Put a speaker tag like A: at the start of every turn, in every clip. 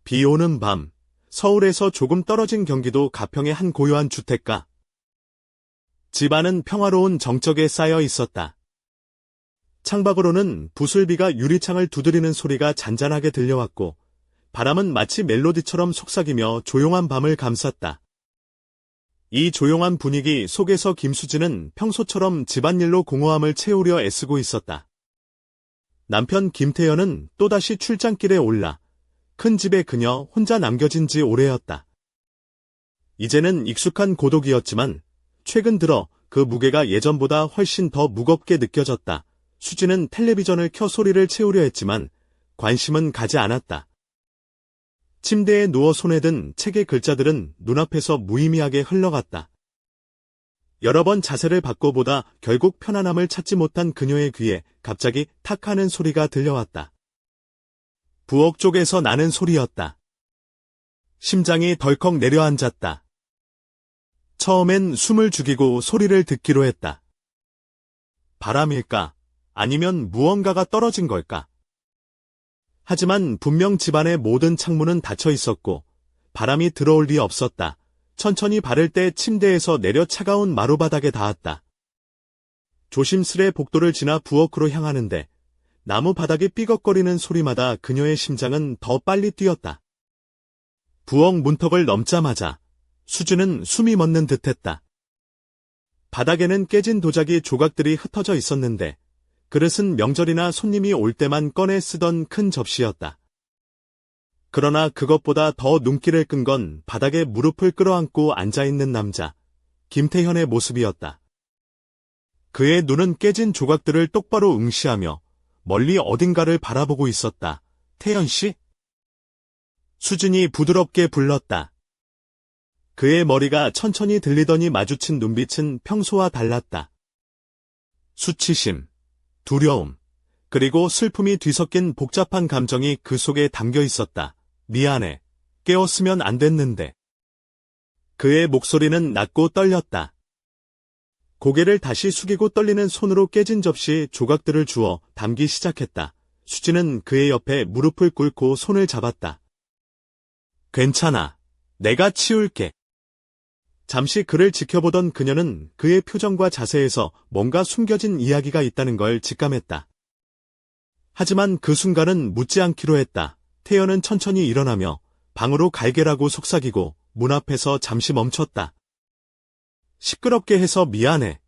A: 비 오는 밤, 서울에서 조금 떨어진 경기도 가평의 한 고요한 주택가. 집안은 평화로운 정적에 쌓여 있었다. 창밖으로는 부슬비가 유리창을 두드리는 소리가 잔잔하게 들려왔고, 바람은 마치 멜로디처럼 속삭이며 조용한 밤을 감쌌다. 이 조용한 분위기 속에서 김수진은 평소처럼 집안일로 공허함을 채우려 애쓰고 있었다. 남편 김태현은 또다시 출장길에 올라 큰 집에 그녀 혼자 남겨진 지 오래였다. 이제는 익숙한 고독이었지만 최근 들어 그 무게가 예전보다 훨씬 더 무겁게 느껴졌다. 수진은 텔레비전을 켜 소리를 채우려 했지만 관심은 가지 않았다. 침대에 누워 손에 든 책의 글자들은 눈앞에서 무의미하게 흘러갔다. 여러 번 자세를 바꿔보다 결국 편안함을 찾지 못한 그녀의 귀에 갑자기 탁 하는 소리가 들려왔다. 부엌 쪽에서 나는 소리였다. 심장이 덜컥 내려앉았다. 처음엔 숨을 죽이고 소리를 듣기로 했다. 바람일까? 아니면 무언가가 떨어진 걸까? 하지만 분명 집안의 모든 창문은 닫혀 있었고 바람이 들어올 리 없었다. 천천히 발을 떼 침대에서 내려 차가운 마루바닥에 닿았다. 조심스레 복도를 지나 부엌으로 향하는데 나무 바닥이 삐걱거리는 소리마다 그녀의 심장은 더 빨리 뛰었다. 부엌 문턱을 넘자마자 수진은 숨이 멎는 듯했다. 바닥에는 깨진 도자기 조각들이 흩어져 있었는데 그릇은 명절이나 손님이 올 때만 꺼내 쓰던 큰 접시였다. 그러나 그것보다 더 눈길을 끈 건 바닥에 무릎을 끌어안고 앉아있는 남자, 김태현의 모습이었다. 그의 눈은 깨진 조각들을 똑바로 응시하며 멀리 어딘가를 바라보고 있었다. 태현 씨? 수진이 부드럽게 불렀다. 그의 머리가 천천히 들리더니 마주친 눈빛은 평소와 달랐다. 수치심, 두려움, 그리고 슬픔이 뒤섞인 복잡한 감정이 그 속에 담겨 있었다. 미안해. 깨웠으면 안 됐는데. 그의 목소리는 낮고 떨렸다. 고개를 다시 숙이고 떨리는 손으로 깨진 접시 조각들을 주워 담기 시작했다. 수지는 그의 옆에 무릎을 꿇고 손을 잡았다. 괜찮아. 내가 치울게. 잠시 그를 지켜보던 그녀는 그의 표정과 자세에서 뭔가 숨겨진 이야기가 있다는 걸 직감했다. 하지만 그 순간은 묻지 않기로 했다. 태연은 천천히 일어나며 방으로 갈게라고 속삭이고 문 앞에서 잠시 멈췄다. 시끄럽게 해서 미안해.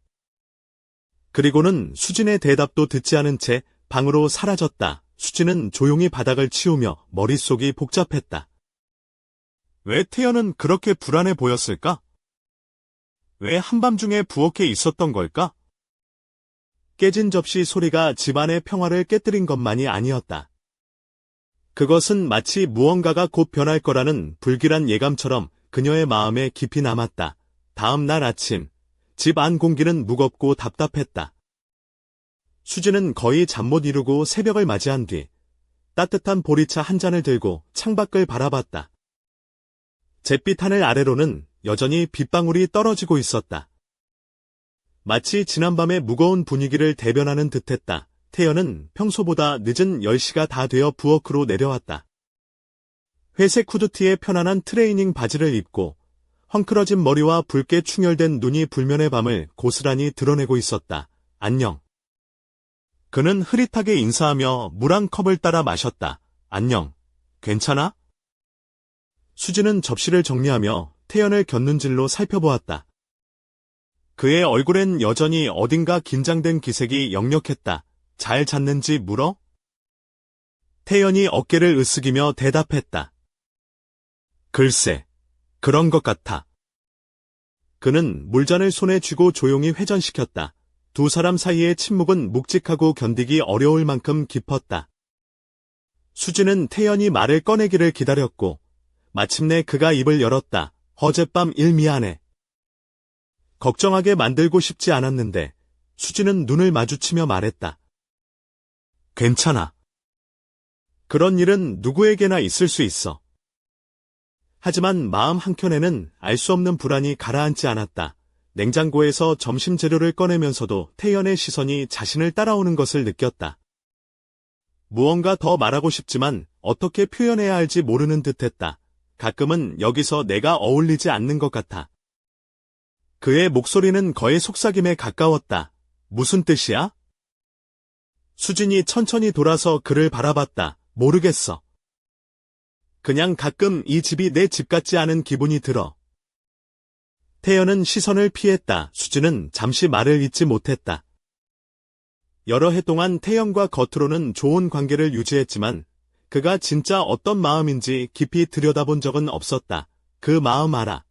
A: 그리고는 수진의 대답도 듣지 않은 채 방으로 사라졌다. 수진은 조용히 바닥을 치우며 머릿속이 복잡했다. 왜 태연은 그렇게 불안해 보였을까? 왜 한밤중에 부엌에 있었던 걸까? 깨진 접시 소리가 집안의 평화를 깨뜨린 것만이 아니었다. 그것은 마치 무언가가 곧 변할 거라는 불길한 예감처럼 그녀의 마음에 깊이 남았다. 다음 날 아침, 집 안 공기는 무겁고 답답했다. 수지는 거의 잠 못 이루고 새벽을 맞이한 뒤 따뜻한 보리차 한 잔을 들고 창밖을 바라봤다. 잿빛 하늘 아래로는 여전히 빗방울이 떨어지고 있었다. 마치 지난밤의 무거운 분위기를 대변하는 듯했다. 태연은 평소보다 늦은 10시가 다 되어 부엌으로 내려왔다. 회색 후드티에 편안한 트레이닝 바지를 입고 헝클어진 머리와 붉게 충혈된 눈이 불면의 밤을 고스란히 드러내고 있었다. 안녕. 그는 흐릿하게 인사하며 물 한 컵을 따라 마셨다. 안녕. 괜찮아? 수지는 접시를 정리하며 태연을 곁눈질로 살펴보았다. 그의 얼굴엔 여전히 어딘가 긴장된 기색이 역력했다. 잘 잤는지 물어? 태연이 어깨를 으쓱이며 대답했다. 글쎄, 그런 것 같아. 그는 물잔을 손에 쥐고 조용히 회전시켰다. 두 사람 사이의 침묵은 묵직하고 견디기 어려울 만큼 깊었다. 수지는 태연이 말을 꺼내기를 기다렸고 마침내 그가 입을 열었다. 어젯밤 일 미안해. 걱정하게 만들고 싶지 않았는데 수지는 눈을 마주치며 말했다. 괜찮아. 그런 일은 누구에게나 있을 수 있어. 하지만 마음 한켠에는 알 수 없는 불안이 가라앉지 않았다. 냉장고에서 점심 재료를 꺼내면서도 태연의 시선이 자신을 따라오는 것을 느꼈다. 무언가 더 말하고 싶지만 어떻게 표현해야 할지 모르는 듯했다. 가끔은 여기서 내가 어울리지 않는 것 같아. 그의 목소리는 거의 속삭임에 가까웠다. 무슨 뜻이야? 수진이 천천히 돌아서 그를 바라봤다. 모르겠어. 그냥 가끔 이 집이 내 집 같지 않은 기분이 들어. 태연은 시선을 피했다. 수진은 잠시 말을 잇지 못했다. 여러 해 동안 태연과 겉으로는 좋은 관계를 유지했지만 그가 진짜 어떤 마음인지 깊이 들여다본 적은 없었다. 그 마음 알아.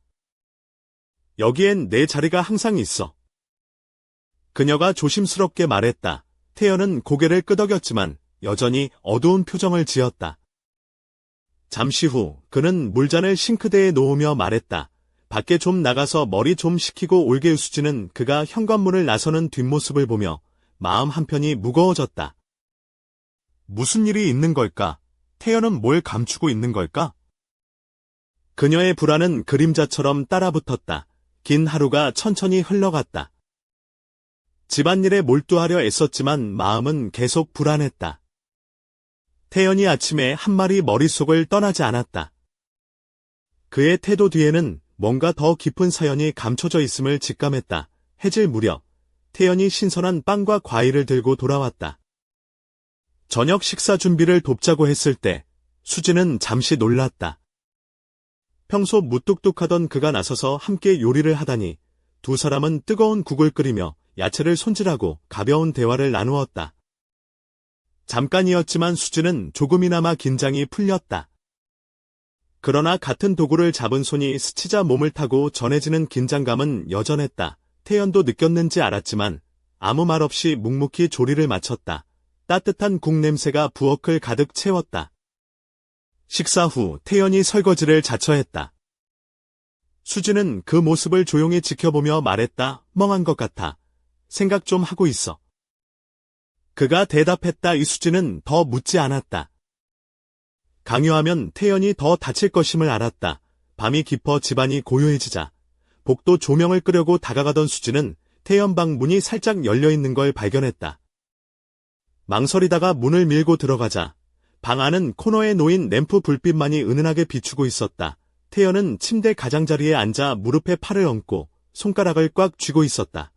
A: 여기엔 내 자리가 항상 있어. 그녀가 조심스럽게 말했다. 태연은 고개를 끄덕였지만 여전히 어두운 표정을 지었다. 잠시 후 그는 물잔을 싱크대에 놓으며 말했다. 밖에 좀 나가서 머리 좀 식히고 올게. 수지는 그가 현관문을 나서는 뒷모습을 보며 마음 한편이 무거워졌다. 무슨 일이 있는 걸까? 태연은 뭘 감추고 있는 걸까? 그녀의 불안은 그림자처럼 따라붙었다. 긴 하루가 천천히 흘러갔다. 집안일에 몰두하려 애썼지만 마음은 계속 불안했다. 태연이 아침에 한 말이 머릿속을 떠나지 않았다. 그의 태도 뒤에는 뭔가 더 깊은 사연이 감춰져 있음을 직감했다. 해질 무렵 태연이 신선한 빵과 과일을 들고 돌아왔다. 저녁 식사 준비를 돕자고 했을 때 수지는 잠시 놀랐다. 평소 무뚝뚝하던 그가 나서서 함께 요리를 하다니 두 사람은 뜨거운 국을 끓이며 야채를 손질하고 가벼운 대화를 나누었다. 잠깐이었지만 수지는 조금이나마 긴장이 풀렸다. 그러나 같은 도구를 잡은 손이 스치자 몸을 타고 전해지는 긴장감은 여전했다. 태연도 느꼈는지 알았지만 아무 말 없이 묵묵히 조리를 마쳤다. 따뜻한 국 냄새가 부엌을 가득 채웠다. 식사 후 태연이 설거지를 자처했다. 수지는 그 모습을 조용히 지켜보며 말했다. 멍한 것 같아. 생각 좀 하고 있어. 그가 대답했다. 이수지는 더 묻지 않았다. 강요하면 태연이 더 다칠 것임을 알았다. 밤이 깊어 집안이 고요해지자 복도 조명을 끄려고 다가가던 수지는 태연 방 문이 살짝 열려있는 걸 발견했다. 망설이다가 문을 밀고 들어가자 방 안은 코너에 놓인 램프 불빛만이 은은하게 비추고 있었다. 태연은 침대 가장자리에 앉아 무릎에 팔을 얹고 손가락을 꽉 쥐고 있었다.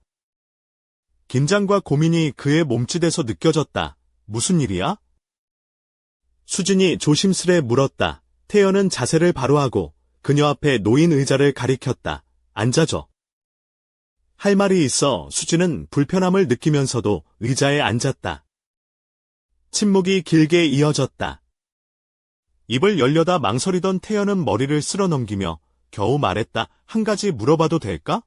A: 긴장과 고민이 그의 몸짓에서 느껴졌다. 무슨 일이야? 수진이 조심스레 물었다. 태연은 자세를 바로 하고 그녀 앞에 놓인 의자를 가리켰다. 앉아줘. 할 말이 있어. 수진은 불편함을 느끼면서도 의자에 앉았다. 침묵이 길게 이어졌다. 입을 열려다 망설이던 태연은 머리를 쓸어 넘기며 겨우 말했다. 한 가지 물어봐도 될까?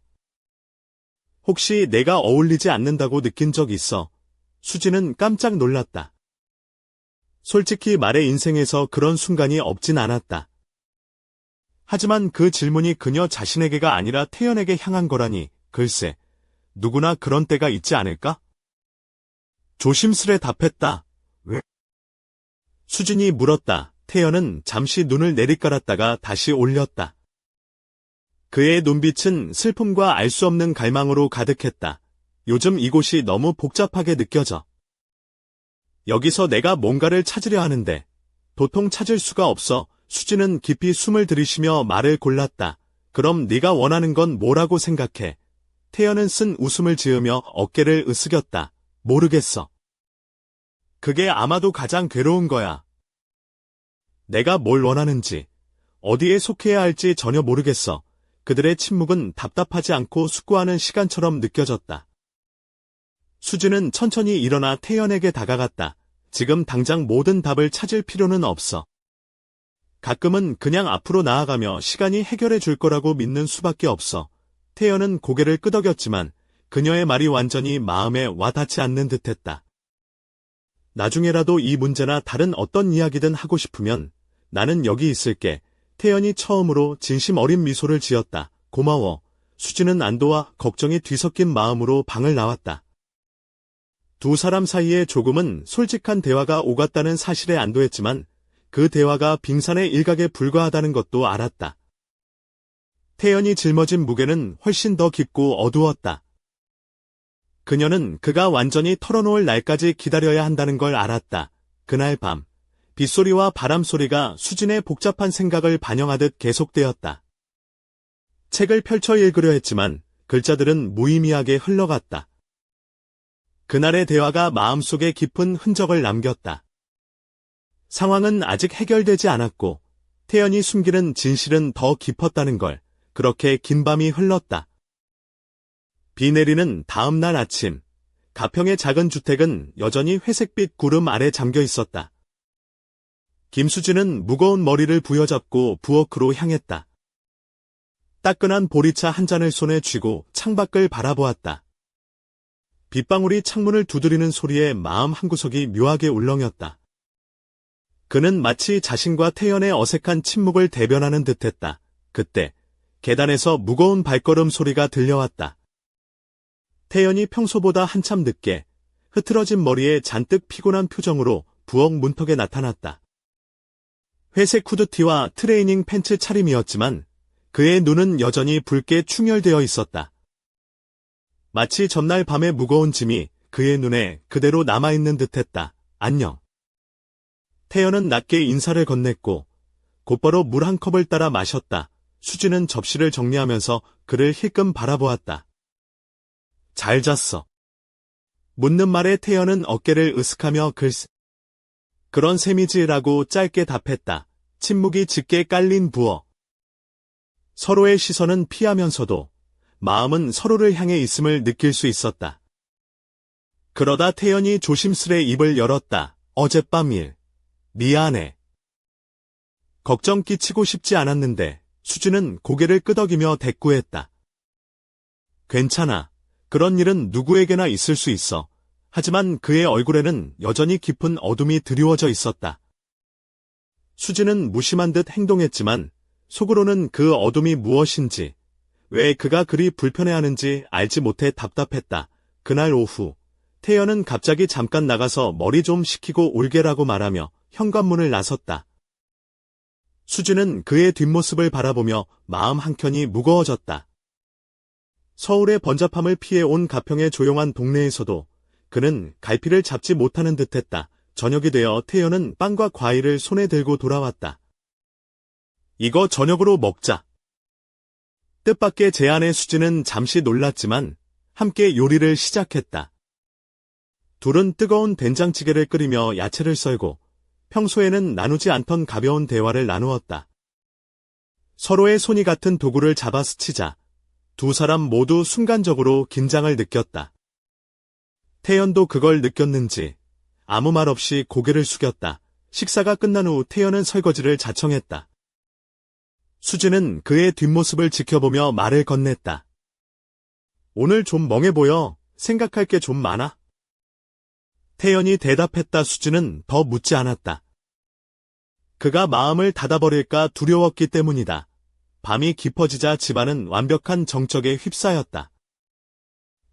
A: 혹시 내가 어울리지 않는다고 느낀 적 있어? 수지는 깜짝 놀랐다. 솔직히 말해 인생에서 그런 순간이 없진 않았다. 하지만 그 질문이 그녀 자신에게가 아니라 태연에게 향한 거라니 글쎄 누구나 그런 때가 있지 않을까? 조심스레 답했다. 왜? 수진이 물었다. 태연은 잠시 눈을 내리깔았다가 다시 올렸다. 그의 눈빛은 슬픔과 알 수 없는 갈망으로 가득했다. 요즘 이곳이 너무 복잡하게 느껴져. 여기서 내가 뭔가를 찾으려 하는데 도통 찾을 수가 없어. 수지는 깊이 숨을 들이쉬며 말을 골랐다. 그럼 네가 원하는 건 뭐라고 생각해? 태연은 쓴 웃음을 지으며 어깨를 으스겼다. 모르겠어. 그게 아마도 가장 괴로운 거야. 내가 뭘 원하는지, 어디에 속해야 할지 전혀 모르겠어. 그들의 침묵은 답답하지 않고 숙고하는 시간처럼 느껴졌다. 수지는 천천히 일어나 태연에게 다가갔다. 지금 당장 모든 답을 찾을 필요는 없어. 가끔은 그냥 앞으로 나아가며 시간이 해결해 줄 거라고 믿는 수밖에 없어. 태연은 고개를 끄덕였지만 그녀의 말이 완전히 마음에 와닿지 않는 듯했다. 나중에라도 이 문제나 다른 어떤 이야기든 하고 싶으면 나는 여기 있을게. 태연이 처음으로 진심 어린 미소를 지었다. 고마워. 수지는 안도와 걱정이 뒤섞인 마음으로 방을 나왔다. 두 사람 사이에 조금은 솔직한 대화가 오갔다는 사실에 안도했지만 그 대화가 빙산의 일각에 불과하다는 것도 알았다. 태연이 짊어진 무게는 훨씬 더 깊고 어두웠다. 그녀는 그가 완전히 털어놓을 날까지 기다려야 한다는 걸 알았다. 그날 밤, 빗소리와 바람소리가 수진의 복잡한 생각을 반영하듯 계속되었다. 책을 펼쳐 읽으려 했지만 글자들은 무의미하게 흘러갔다. 그날의 대화가 마음속에 깊은 흔적을 남겼다. 상황은 아직 해결되지 않았고 태연이 숨기는 진실은 더 깊었다는 걸. 그렇게 긴 밤이 흘렀다. 비 내리는 다음 날 아침, 가평의 작은 주택은 여전히 회색빛 구름 아래 잠겨 있었다. 김수진은 무거운 머리를 부여잡고 부엌으로 향했다. 따끈한 보리차 한 잔을 손에 쥐고 창밖을 바라보았다. 빗방울이 창문을 두드리는 소리에 마음 한구석이 묘하게 울렁였다. 그는 마치 자신과 태연의 어색한 침묵을 대변하는 듯했다. 그때 계단에서 무거운 발걸음 소리가 들려왔다. 태연이 평소보다 한참 늦게 흐트러진 머리에 잔뜩 피곤한 표정으로 부엌 문턱에 나타났다. 회색 후드티와 트레이닝 팬츠 차림이었지만 그의 눈은 여전히 붉게 충혈되어 있었다. 마치 전날 밤의 무거운 짐이 그의 눈에 그대로 남아있는 듯했다. 안녕. 태연은 낮게 인사를 건넸고 곧바로 물 한 컵을 따라 마셨다. 수진은 접시를 정리하면서 그를 힐끔 바라보았다. 잘 잤어. 묻는 말에 태연은 어깨를 으쓱하며 글쎄. 그런 셈이지라고 짧게 답했다. 침묵이 짙게 깔린 부엌. 서로의 시선은 피하면서도 마음은 서로를 향해 있음을 느낄 수 있었다. 그러다 태연이 조심스레 입을 열었다. 어젯밤 일. 미안해. 걱정 끼치고 싶지 않았는데 수진은 고개를 끄덕이며 대꾸했다. 괜찮아. 그런 일은 누구에게나 있을 수 있어. 하지만 그의 얼굴에는 여전히 깊은 어둠이 드리워져 있었다. 수진은 무심한 듯 행동했지만 속으로는 그 어둠이 무엇인지, 왜 그가 그리 불편해하는지 알지 못해 답답했다. 그날 오후, 태연은 갑자기 잠깐 나가서 머리 좀 식히고 올게라고 말하며 현관문을 나섰다. 수진은 그의 뒷모습을 바라보며 마음 한켠이 무거워졌다. 서울의 번잡함을 피해 온 가평의 조용한 동네에서도 그는 갈피를 잡지 못하는 듯했다. 저녁이 되어 태연은 빵과 과일을 손에 들고 돌아왔다. 이거 저녁으로 먹자. 뜻밖의 제안에 수진은 잠시 놀랐지만 함께 요리를 시작했다. 둘은 뜨거운 된장찌개를 끓이며 야채를 썰고 평소에는 나누지 않던 가벼운 대화를 나누었다. 서로의 손이 같은 도구를 잡아 스치자 두 사람 모두 순간적으로 긴장을 느꼈다. 태연도 그걸 느꼈는지 아무 말 없이 고개를 숙였다. 식사가 끝난 후 태연은 설거지를 자청했다. 수진은 그의 뒷모습을 지켜보며 말을 건넸다. 오늘 좀 멍해 보여. 생각할 게 좀 많아. 태연이 대답했다. 수진은 더 묻지 않았다. 그가 마음을 닫아버릴까 두려웠기 때문이다. 밤이 깊어지자 집안은 완벽한 정적에 휩싸였다.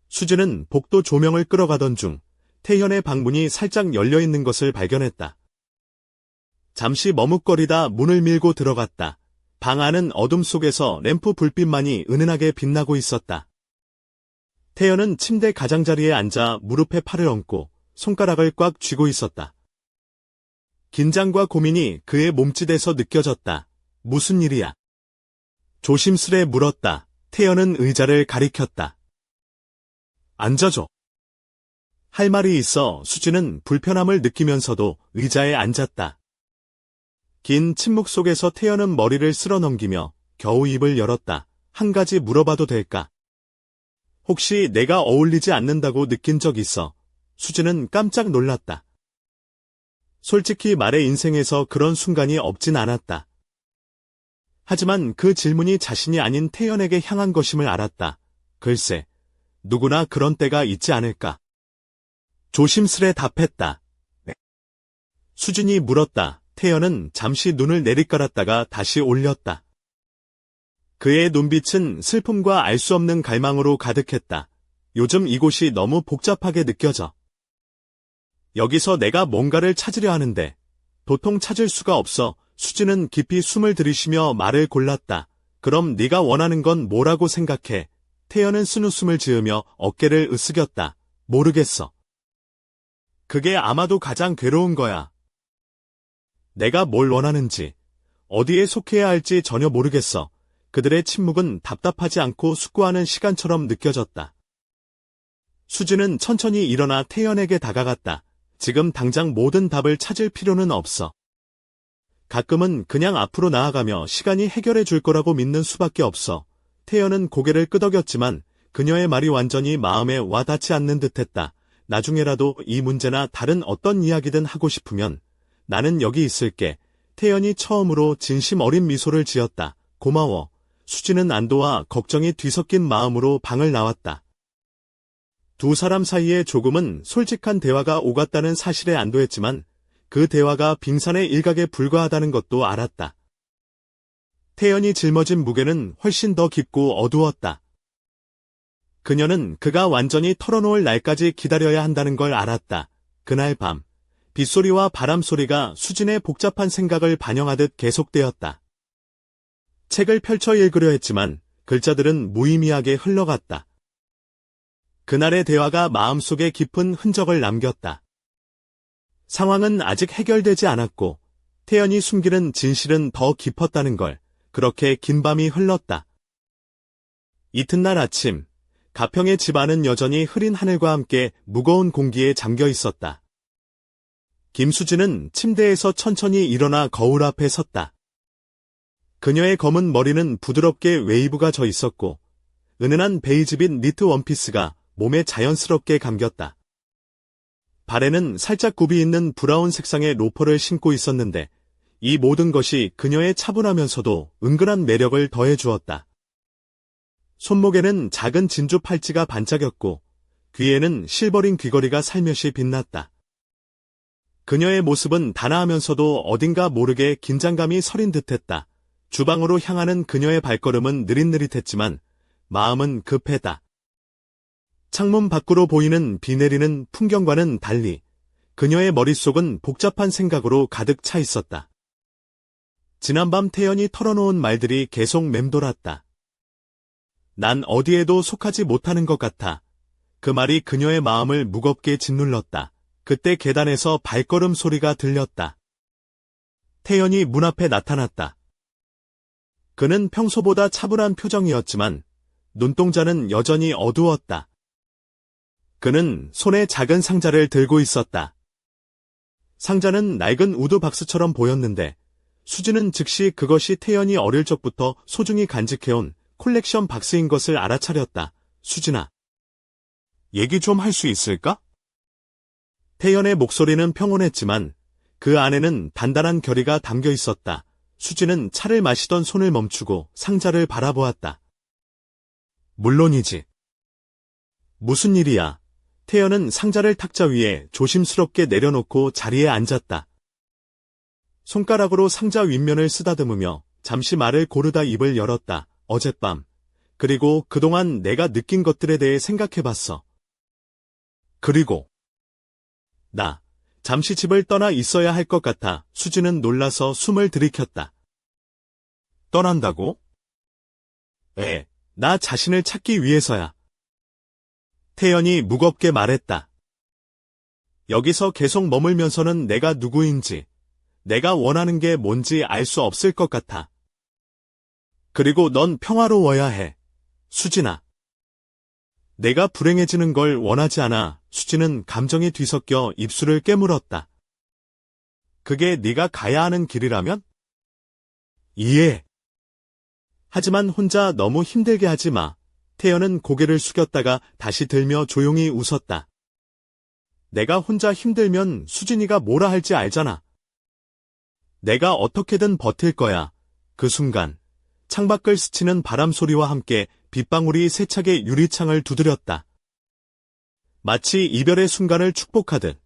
A: 수진은 복도 조명을 끌어가던 중 태연의 방문이 살짝 열려있는 것을 발견했다. 잠시 머뭇거리다 문을 밀고 들어갔다. 방 안은 어둠 속에서 램프 불빛만이 은은하게 빛나고 있었다. 태연은 침대 가장자리에 앉아 무릎에 팔을 얹고 손가락을 꽉 쥐고 있었다. 긴장과 고민이 그의 몸짓에서 느껴졌다. 무슨 일이야? 조심스레 물었다. 태연은 의자를 가리켰다. 앉아줘. 할 말이 있어. 수진은 불편함을 느끼면서도 의자에 앉았다. 긴 침묵 속에서 태연은 머리를 쓸어 넘기며 겨우 입을 열었다. 한 가지 물어봐도 될까? 혹시 내가 어울리지 않는다고 느낀 적 있어? 수진은 깜짝 놀랐다. 솔직히 말해 인생에서 그런 순간이 없진 않았다. 하지만 그 질문이 자신이 아닌 태연에게 향한 것임을 알았다. 글쎄, 누구나 그런 때가 있지 않을까? 조심스레 답했다. 네. 수진이 물었다. 태연은 잠시 눈을 내리깔았다가 다시 올렸다. 그의 눈빛은 슬픔과 알 수 없는 갈망으로 가득했다. 요즘 이곳이 너무 복잡하게 느껴져. 여기서 내가 뭔가를 찾으려 하는데 도통 찾을 수가 없어. 수진은 깊이 숨을 들이쉬며 말을 골랐다. 그럼 네가 원하는 건 뭐라고 생각해? 태연은 쓴웃음을 지으며 어깨를 으쓱였다. 모르겠어. 그게 아마도 가장 괴로운 거야. 내가 뭘 원하는지, 어디에 속해야 할지 전혀 모르겠어. 그들의 침묵은 답답하지 않고 숙고하는 시간처럼 느껴졌다. 수지는 천천히 일어나 태연에게 다가갔다. 지금 당장 모든 답을 찾을 필요는 없어. 가끔은 그냥 앞으로 나아가며 시간이 해결해 줄 거라고 믿는 수밖에 없어. 태연은 고개를 끄덕였지만 그녀의 말이 완전히 마음에 와닿지 않는 듯했다. 나중에라도 이 문제나 다른 어떤 이야기든 하고 싶으면 나는 여기 있을게. 태연이 처음으로 진심 어린 미소를 지었다. 고마워. 수지는 안도와 걱정이 뒤섞인 마음으로 방을 나왔다. 두 사람 사이에 조금은 솔직한 대화가 오갔다는 사실에 안도했지만 그 대화가 빙산의 일각에 불과하다는 것도 알았다. 태연이 짊어진 무게는 훨씬 더 깊고 어두웠다. 그녀는 그가 완전히 털어놓을 날까지 기다려야 한다는 걸 알았다. 그날 밤, 빗소리와 바람소리가 수진의 복잡한 생각을 반영하듯 계속되었다. 책을 펼쳐 읽으려 했지만 글자들은 무의미하게 흘러갔다. 그날의 대화가 마음속에 깊은 흔적을 남겼다. 상황은 아직 해결되지 않았고 태연이 숨기는 진실은 더 깊었다는 걸. 그렇게 긴 밤이 흘렀다. 이튿날 아침, 가평의 집안은 여전히 흐린 하늘과 함께 무거운 공기에 잠겨 있었다. 김수진은 침대에서 천천히 일어나 거울 앞에 섰다. 그녀의 검은 머리는 부드럽게 웨이브가 져 있었고 은은한 베이지빛 니트 원피스가 몸에 자연스럽게 감겼다. 발에는 살짝 굽이 있는 브라운 색상의 로퍼를 신고 있었는데 이 모든 것이 그녀의 차분하면서도 은근한 매력을 더해주었다. 손목에는 작은 진주 팔찌가 반짝였고 귀에는 실버린 귀걸이가 살며시 빛났다. 그녀의 모습은 단아하면서도 어딘가 모르게 긴장감이 서린 듯했다. 주방으로 향하는 그녀의 발걸음은 느릿느릿했지만 마음은 급했다. 창문 밖으로 보이는 비 내리는 풍경과는 달리 그녀의 머릿속은 복잡한 생각으로 가득 차 있었다. 지난밤 태연이 털어놓은 말들이 계속 맴돌았다. 난 어디에도 속하지 못하는 것 같아. 그 말이 그녀의 마음을 무겁게 짓눌렀다. 그때 계단에서 발걸음 소리가 들렸다. 태연이 문 앞에 나타났다. 그는 평소보다 차분한 표정이었지만 눈동자는 여전히 어두웠다. 그는 손에 작은 상자를 들고 있었다. 상자는 낡은 우드 박스처럼 보였는데 수지는 즉시 그것이 태연이 어릴 적부터 소중히 간직해온 콜렉션 박스인 것을 알아차렸다. 수진아, 얘기 좀 할 수 있을까? 태연의 목소리는 평온했지만 그 안에는 단단한 결의가 담겨 있었다. 수지는 차를 마시던 손을 멈추고 상자를 바라보았다. 물론이지. 무슨 일이야? 태연은 상자를 탁자 위에 조심스럽게 내려놓고 자리에 앉았다. 손가락으로 상자 윗면을 쓰다듬으며 잠시 말을 고르다 입을 열었다. 어젯밤, 그리고 그동안 내가 느낀 것들에 대해 생각해봤어. 그리고 나 잠시 집을 떠나 있어야 할 것 같아. 수지는 놀라서 숨을 들이켰다. 떠난다고? 나 자신을 찾기 위해서야. 태연이 무겁게 말했다. 여기서 계속 머물면서는 내가 누구인지, 내가 원하는 게 뭔지 알 수 없을 것 같아. 그리고 넌 평화로워야 해. 수진아. 내가 불행해지는 걸 원하지 않아. 수지는 감정이 뒤섞여 입술을 깨물었다. 그게 네가 가야 하는 길이라면? 이해. 하지만 혼자 너무 힘들게 하지 마. 태연은 고개를 숙였다가 다시 들며 조용히 웃었다. 내가 혼자 힘들면 수진이가 뭐라 할지 알잖아. 내가 어떻게든 버틸 거야. 그 순간 창밖을 스치는 바람 소리와 함께 빗방울이 세차게 유리창을 두드렸다. 마치 이별의 순간을 축복하듯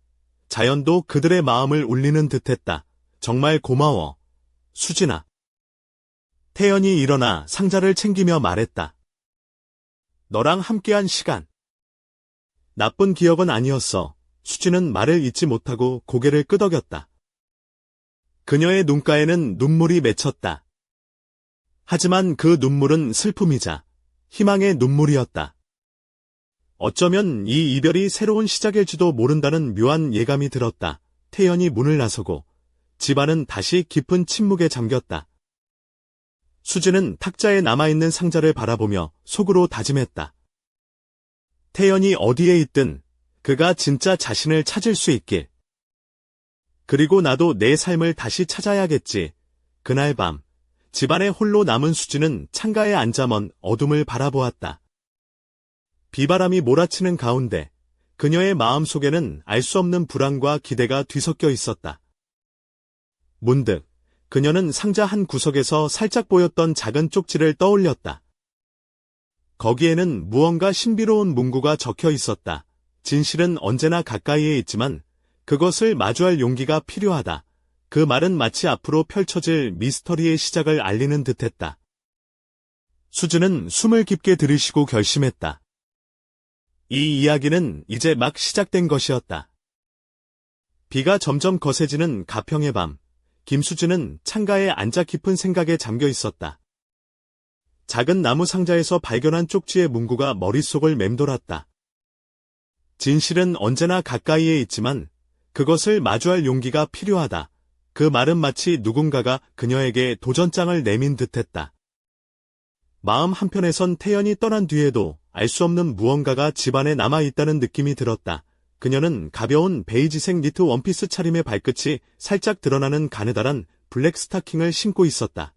A: 자연도 그들의 마음을 울리는 듯했다. 정말 고마워, 수진아. 태연이 일어나 상자를 챙기며 말했다. 너랑 함께한 시간. 나쁜 기억은 아니었어. 수지는 말을 잇지 못하고 고개를 끄덕였다. 그녀의 눈가에는 눈물이 맺혔다. 하지만 그 눈물은 슬픔이자 희망의 눈물이었다. 어쩌면 이 이별이 새로운 시작일지도 모른다는 묘한 예감이 들었다. 태연이 문을 나서고 집안은 다시 깊은 침묵에 잠겼다. 수지는 탁자에 남아있는 상자를 바라보며 속으로 다짐했다. 태연이 어디에 있든 그가 진짜 자신을 찾을 수 있길. 그리고 나도 내 삶을 다시 찾아야겠지. 그날 밤, 집안에 홀로 남은 수지는 창가에 앉아 먼 어둠을 바라보았다. 비바람이 몰아치는 가운데 그녀의 마음속에는 알 수 없는 불안과 기대가 뒤섞여 있었다. 문득 그녀는 상자 한 구석에서 살짝 보였던 작은 쪽지를 떠올렸다. 거기에는 무언가 신비로운 문구가 적혀 있었다. 진실은 언제나 가까이에 있지만 그것을 마주할 용기가 필요하다. 그 말은 마치 앞으로 펼쳐질 미스터리의 시작을 알리는 듯했다. 수지는 숨을 깊게 들이쉬고 결심했다. 이 이야기는 이제 막 시작된 것이었다. 비가 점점 거세지는 가평의 밤, 김수지는 창가에 앉아 깊은 생각에 잠겨 있었다. 작은 나무 상자에서 발견한 쪽지의 문구가 머릿속을 맴돌았다. 진실은 언제나 가까이에 있지만 그것을 마주할 용기가 필요하다. 그 말은 마치 누군가가 그녀에게 도전장을 내민 듯했다. 마음 한편에선 태연이 떠난 뒤에도 알 수 없는 무언가가 집안에 남아있다는 느낌이 들었다. 그녀는 가벼운 베이지색 니트 원피스 차림의 발끝이 살짝 드러나는 가느다란 블랙 스타킹을 신고 있었다.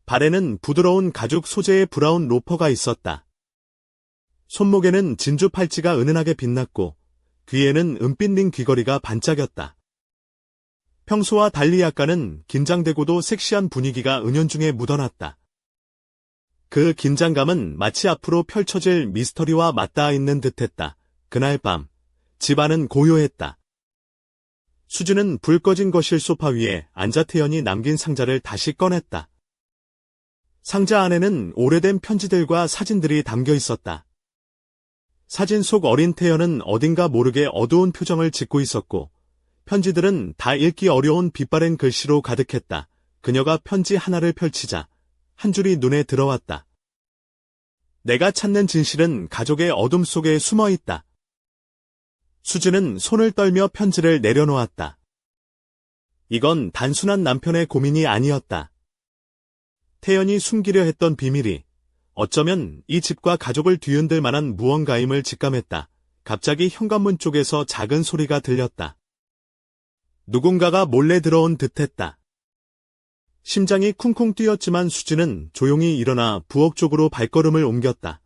A: 발에는 부드러운 가죽 소재의 브라운 로퍼가 있었다. 손목에는 진주 팔찌가 은은하게 빛났고 귀에는 은빛 링 귀걸이가 반짝였다. 평소와 달리 약간은 긴장되고도 섹시한 분위기가 은연중에 묻어났다. 그 긴장감은 마치 앞으로 펼쳐질 미스터리와 맞닿아 있는 듯했다. 그날 밤, 집안은 고요했다. 수지는 불 꺼진 거실 소파 위에 앉아 태연이 남긴 상자를 다시 꺼냈다. 상자 안에는 오래된 편지들과 사진들이 담겨 있었다. 사진 속 어린 태연은 어딘가 모르게 어두운 표정을 짓고 있었고, 편지들은 다 읽기 어려운 빛바랜 글씨로 가득했다. 그녀가 편지 하나를 펼치자 한 줄이 눈에 들어왔다. 내가 찾는 진실은 가족의 어둠 속에 숨어 있다. 수지는 손을 떨며 편지를 내려놓았다. 이건 단순한 남편의 고민이 아니었다. 태연이 숨기려 했던 비밀이 어쩌면 이 집과 가족을 뒤흔들 만한 무언가임을 직감했다. 갑자기 현관문 쪽에서 작은 소리가 들렸다. 누군가가 몰래 들어온 듯했다. 심장이 쿵쿵 뛰었지만 수지는 조용히 일어나 부엌 쪽으로 발걸음을 옮겼다.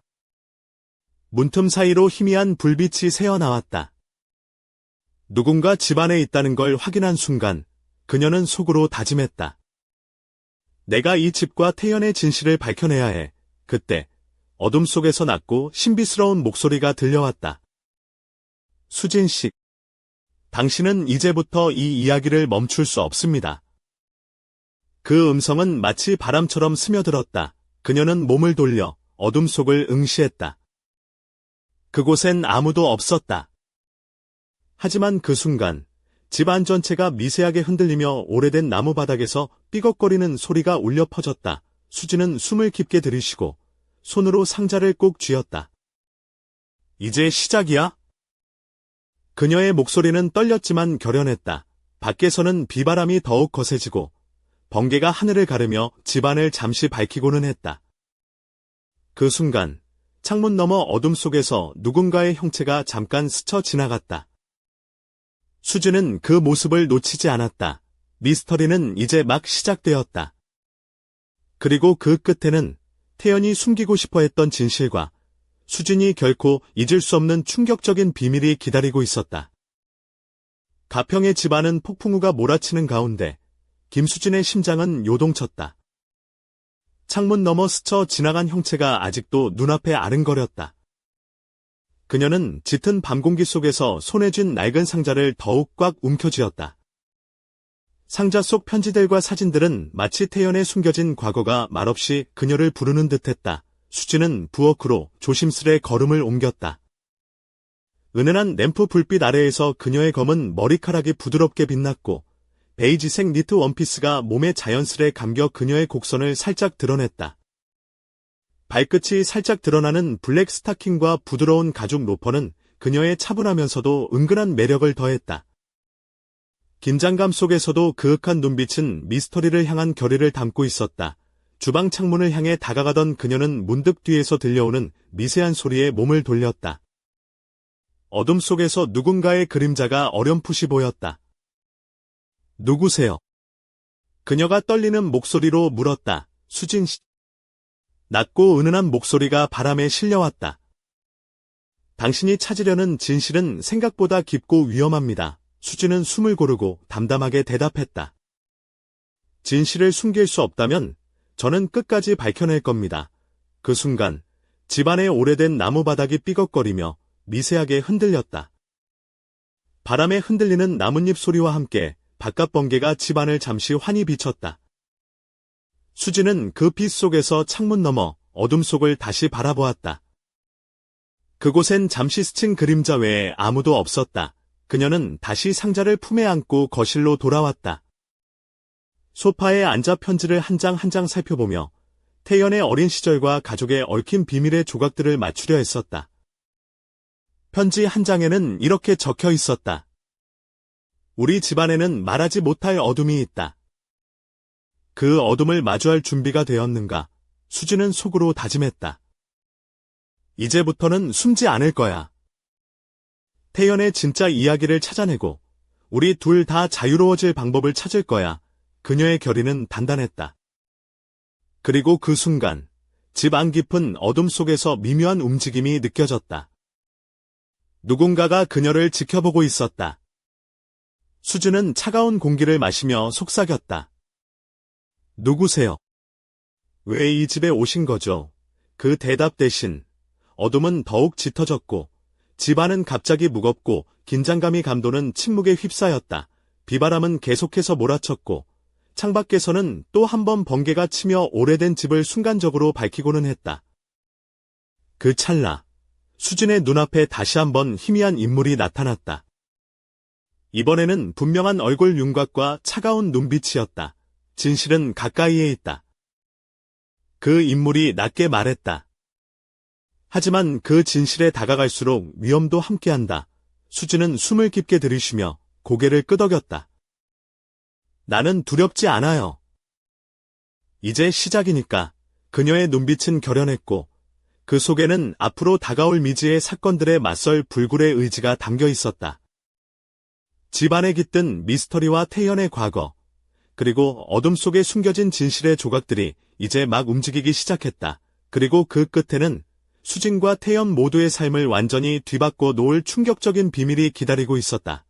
A: 문틈 사이로 희미한 불빛이 새어나왔다. 누군가 집 안에 있다는 걸 확인한 순간 그녀는 속으로 다짐했다. 내가 이 집과 태연의 진실을 밝혀내야 해. 그때 어둠 속에서 낮고 신비스러운 목소리가 들려왔다. 수진 씨, 당신은 이제부터 이 이야기를 멈출 수 없습니다. 그 음성은 마치 바람처럼 스며들었다. 그녀는 몸을 돌려 어둠 속을 응시했다. 그곳엔 아무도 없었다. 하지만 그 순간 집안 전체가 미세하게 흔들리며 오래된 나무 바닥에서 삐걱거리는 소리가 울려 퍼졌다. 수지는 숨을 깊게 들이쉬고 손으로 상자를 꼭 쥐었다. 이제 시작이야? 그녀의 목소리는 떨렸지만 결연했다. 밖에서는 비바람이 더욱 거세지고 번개가 하늘을 가르며 집안을 잠시 밝히고는 했다. 그 순간 창문 너머 어둠 속에서 누군가의 형체가 잠깐 스쳐 지나갔다. 수지는 그 모습을 놓치지 않았다. 미스터리는 이제 막 시작되었다. 그리고 그 끝에는 태연이 숨기고 싶어 했던 진실과 수진이 결코 잊을 수 없는 충격적인 비밀이 기다리고 있었다. 가평의 집안은 폭풍우가 몰아치는 가운데 김수진의 심장은 요동쳤다. 창문 너머 스쳐 지나간 형체가 아직도 눈앞에 아른거렸다. 그녀는 짙은 밤 공기 속에서 손에 쥔 낡은 상자를 더욱 꽉 움켜쥐었다. 상자 속 편지들과 사진들은 마치 태연의 숨겨진 과거가 말없이 그녀를 부르는 듯했다. 수지는 부엌으로 조심스레 걸음을 옮겼다. 은은한 램프 불빛 아래에서 그녀의 검은 머리카락이 부드럽게 빛났고 베이지색 니트 원피스가 몸에 자연스레 감겨 그녀의 곡선을 살짝 드러냈다. 발끝이 살짝 드러나는 블랙 스타킹과 부드러운 가죽 로퍼는 그녀의 차분하면서도 은근한 매력을 더했다. 긴장감 속에서도 그윽한 눈빛은 미스터리를 향한 결의를 담고 있었다. 주방 창문을 향해 다가가던 그녀는 문득 뒤에서 들려오는 미세한 소리에 몸을 돌렸다. 어둠 속에서 누군가의 그림자가 어렴풋이 보였다. 누구세요? 그녀가 떨리는 목소리로 물었다. 수진 씨. 낮고 은은한 목소리가 바람에 실려왔다. 당신이 찾으려는 진실은 생각보다 깊고 위험합니다. 수진은 숨을 고르고 담담하게 대답했다. 진실을 숨길 수 없다면 저는 끝까지 밝혀낼 겁니다. 그 순간 집안의 오래된 나무 바닥이 삐걱거리며 미세하게 흔들렸다. 바람에 흔들리는 나뭇잎 소리와 함께 바깥 번개가 집안을 잠시 환히 비쳤다. 수진은 그 빛 속에서 창문 너머 어둠 속을 다시 바라보았다. 그곳엔 잠시 스친 그림자 외에 아무도 없었다. 그녀는 다시 상자를 품에 안고 거실로 돌아왔다. 소파에 앉아 편지를 한 장 한 장 살펴보며 태연의 어린 시절과 가족의 얽힌 비밀의 조각들을 맞추려 했었다. 편지 한 장에는 이렇게 적혀 있었다. 우리 집안에는 말하지 못할 어둠이 있다. 그 어둠을 마주할 준비가 되었는가? 수진은 속으로 다짐했다. 이제부터는 숨지 않을 거야. 태연의 진짜 이야기를 찾아내고 우리 둘 다 자유로워질 방법을 찾을 거야. 그녀의 결의는 단단했다. 그리고 그 순간 집 안 깊은 어둠 속에서 미묘한 움직임이 느껴졌다. 누군가가 그녀를 지켜보고 있었다. 수진은 차가운 공기를 마시며 속삭였다. 누구세요? 왜 이 집에 오신 거죠? 그 대답 대신 어둠은 더욱 짙어졌고 집안은 갑자기 무겁고 긴장감이 감도는 침묵에 휩싸였다. 비바람은 계속해서 몰아쳤고 창밖에서는 또 한 번 번개가 치며 오래된 집을 순간적으로 밝히고는 했다. 그 찰나 수진의 눈앞에 다시 한번 희미한 인물이 나타났다. 이번에는 분명한 얼굴 윤곽과 차가운 눈빛이었다. 진실은 가까이에 있다. 그 인물이 낮게 말했다. 하지만 그 진실에 다가갈수록 위험도 함께한다. 수진은 숨을 깊게 들이쉬며 고개를 끄덕였다. 나는 두렵지 않아요. 이제 시작이니까. 그녀의 눈빛은 결연했고 그 속에는 앞으로 다가올 미지의 사건들에 맞설 불굴의 의지가 담겨 있었다. 집안에 깃든 미스터리와 태연의 과거, 그리고 어둠 속에 숨겨진 진실의 조각들이 이제 막 움직이기 시작했다. 그리고 그 끝에는 수진과 태연 모두의 삶을 완전히 뒤바꿔 놓을 충격적인 비밀이 기다리고 있었다.